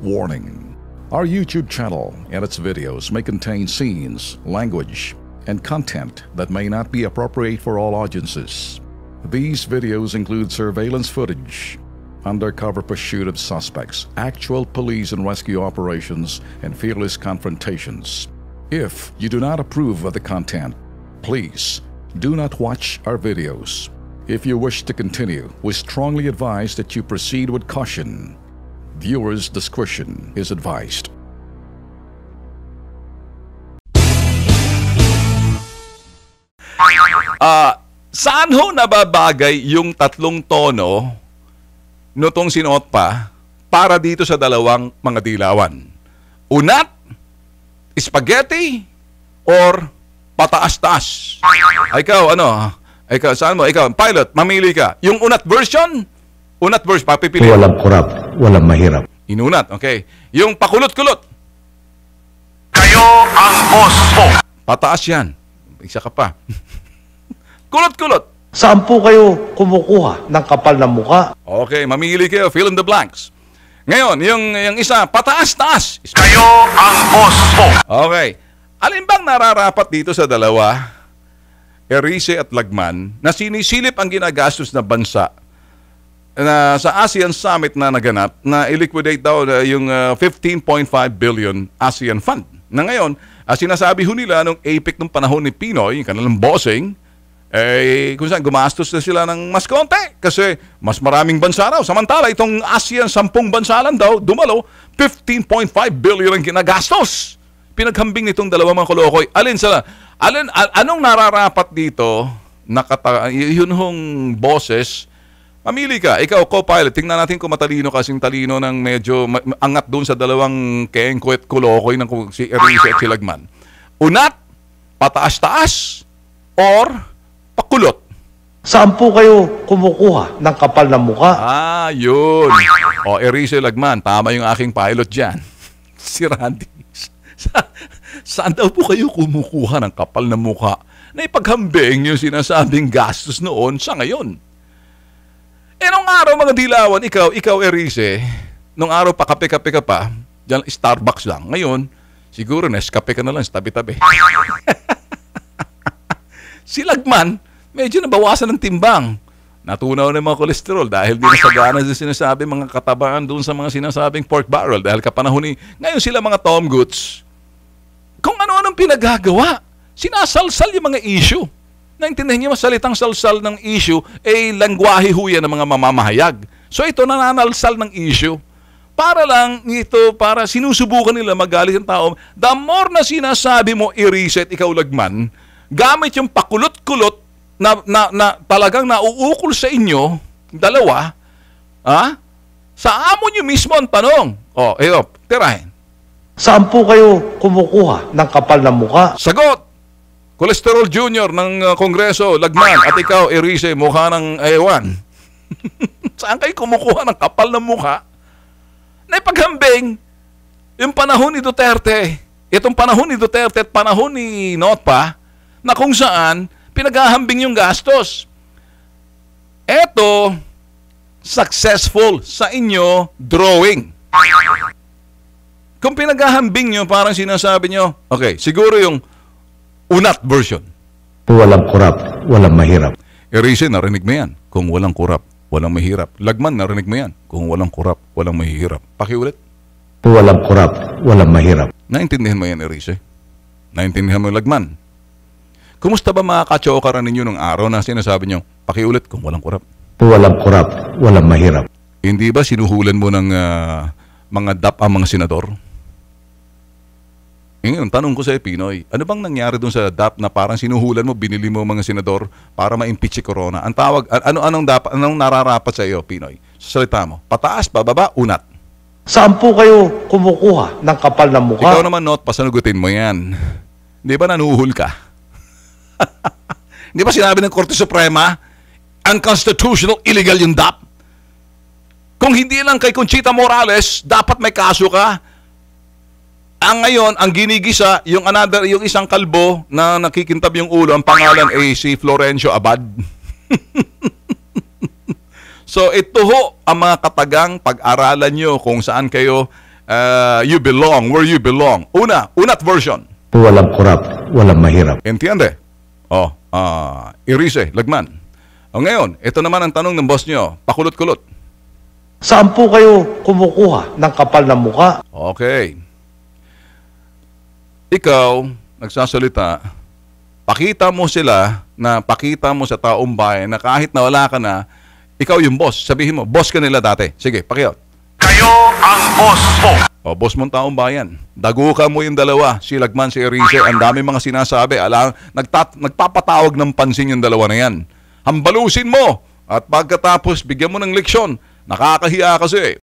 Warning. Our YouTube channel and its videos may contain scenes, language, and content that may not be appropriate for all audiences. These videos include surveillance footage, undercover pursuit of suspects, actual police and rescue operations, and fearless confrontations. If you do not approve of the content, please do not watch our videos. If you wish to continue, we strongly advise that you proceed with caution. Viewers' discretion is advised. Saan ho nababagay yung tatlong tono nitong sinuot pa para dito sa dalawang mga dilawan? Unat, spaghetti, or pataas-taas? Ikaw, ano? Ikaw, saan mo? Ikaw, pilot, mamili ka. Yung unat version, papipili. Walang kurap, walang mahirap. Inunat, okay. Yung pakulot-kulot. Kayo ang boss po. Pataas yan. Isa ka pa. Kulot-kulot. Saan po kayo kumukuha ng kapal na muka? Okay, mamili kayo. Fill in the blanks. Ngayon, yung isa, pataas-taas. Kayo ang boss po. Okay. Alin bang nararapat dito sa dalawa, Erice at Lagman, na sinisilip ang ginagastos na bansa na sa ASEAN Summit na naganap na i-liquidate daw yung 15.5 billion ASEAN Fund. Na ngayon, sinasabi ho nila nung APEC nung panahon ni Pinoy, yung kanilang bossing, kung saan gumastos na sila ng mas konti kasi mas maraming bansa raw. Samantala, itong ASEAN 10 bansa lang daw, dumalo, 15.5 billion ang ginagastos. Pinaghambing nitong dalawang mga kolokoy. Anong nararapat dito? Yun hong bosses. Mamili ka. Ikaw, co-pilot. Tingnan natin kung matalino kasing talino ng medyo angat doon sa dalawang kengkwet kolokoy ng si Erice at si Lagman. Unat, pataas-taas, or pakulot. Saan po kayo kumukuha ng kapal na muka? Yun. O, Erice, Lagman, tama yung aking pilot dyan. Si Randy. Saan daw po kayo kumukuha ng kapal na mukha na ipaghambing yung sinasabing gastos noon sa ngayon? Nung araw mga dilawan, ikaw Erice, nung araw pa kape-kape ka pa, dyan Starbucks lang. Ngayon, siguro Nescafe ka na lang sa tabi-tabi. Si Lagman, medyo nabawasan ng timbang. Natunaw na yung mga kolesterol dahil di nasagana sa sinasabi mga katabaan doon sa mga sinasabing pork barrel dahil kapanahon ni... Ngayon sila mga Tom Goods, kung ano-anong pinagagawa, sinasalsal yung mga issue. Naintindihan niyo, salitang salsal ng issue, langwahe huya ng mga mamamahayag. So ito, nananalsal ng issue. Para lang ito, para sinusubukan nila magalit ng tao. The more na sinasabi mo, Erice at ikaw Lagman, gamit yung pakulot-kulot na talagang nauukol sa inyo, dalawa, sa amo nyo mismo ang tanong. Ito, tirahin. Saan po kayo kumukuha ng kapal na muka? Sagot! Cholesterol Junior ng Kongreso, Lagman, at ikaw, Erice, mukha ng ewan. Saan kayo kumukuha ng kapal na mukha? Na ipaghambing, yung panahon ni Duterte, itong panahon ni Duterte at panahon ni Notpa, na kung saan pinaghahambing yung gastos. Eto, successful sa inyo drawing. Kung pinaghahambing nyo, parang sinasabi nyo, okay, siguro yung unat version. Walang kurap, walang mahirap. Erice, narinig mo yan. Kung walang kurap, walang mahirap. Lagman, narinig mo yan. Kung walang kurap, walang mahirap. Pakiulit. Walang kurap, walang mahirap. Naintindihan mo yan, Erice? Naintindihan mo, Lagman? Kumusta ba mga kachokaran ninyo nung araw na sinasabi nyo, pakiulit kung walang kurap? Walang kurap, walang mahirap. Hindi ba sinuhulan mo ng mga DAP ang mga senador? Ngayon, tanong ko sa Pinoy, ano bang nangyari dun sa DAP na parang sinuhulan mo, binili mo mga senador para ma-impeach si Corona? Ang tawag, anong nararapat sa iyo, Pinoy? Sa salita mo, pataas, bababa, unat. Saan po kayo kumukuha ng kapal na muka? Ikaw naman, Not, pasanugutin mo yan. Di ba nanuhul ka? Di ba sinabi ng Korte Suprema, unconstitutional, illegal yung DAP? Kung hindi lang kay Conchita Morales, dapat may kaso ka. Ang ngayon, ang ginigisa, yung isang kalbo na nakikintab yung ulo, ang pangalan ay si Florencio Abad. So ito ho ang mga katagang pag-aralan nyo kung saan kayo you belong, where you belong. Unat version. Walang korap, walang mahirap. Entiende? Erice, Lagman. O ngayon, ito naman ang tanong ng boss nyo. Pakulot-kulot. Saan po kayo kumukuha ng kapal na muka? Okay. Ikaw, nagsasalita, pakita mo sa taong bayan na kahit na wala ka na, ikaw yung boss. Sabihin mo, boss ka nila dati. Sige, pakiyot. Kayo ang boss ko. O, boss mong taong bayan. Dagukan mo yung dalawa, si Lagman, si Erice. Ang dami mga sinasabi. Nagpapatawag ng pansin yung dalawa na yan. Hambalusin mo. At pagkatapos, bigyan mo ng leksyon. Nakakahiya kasi.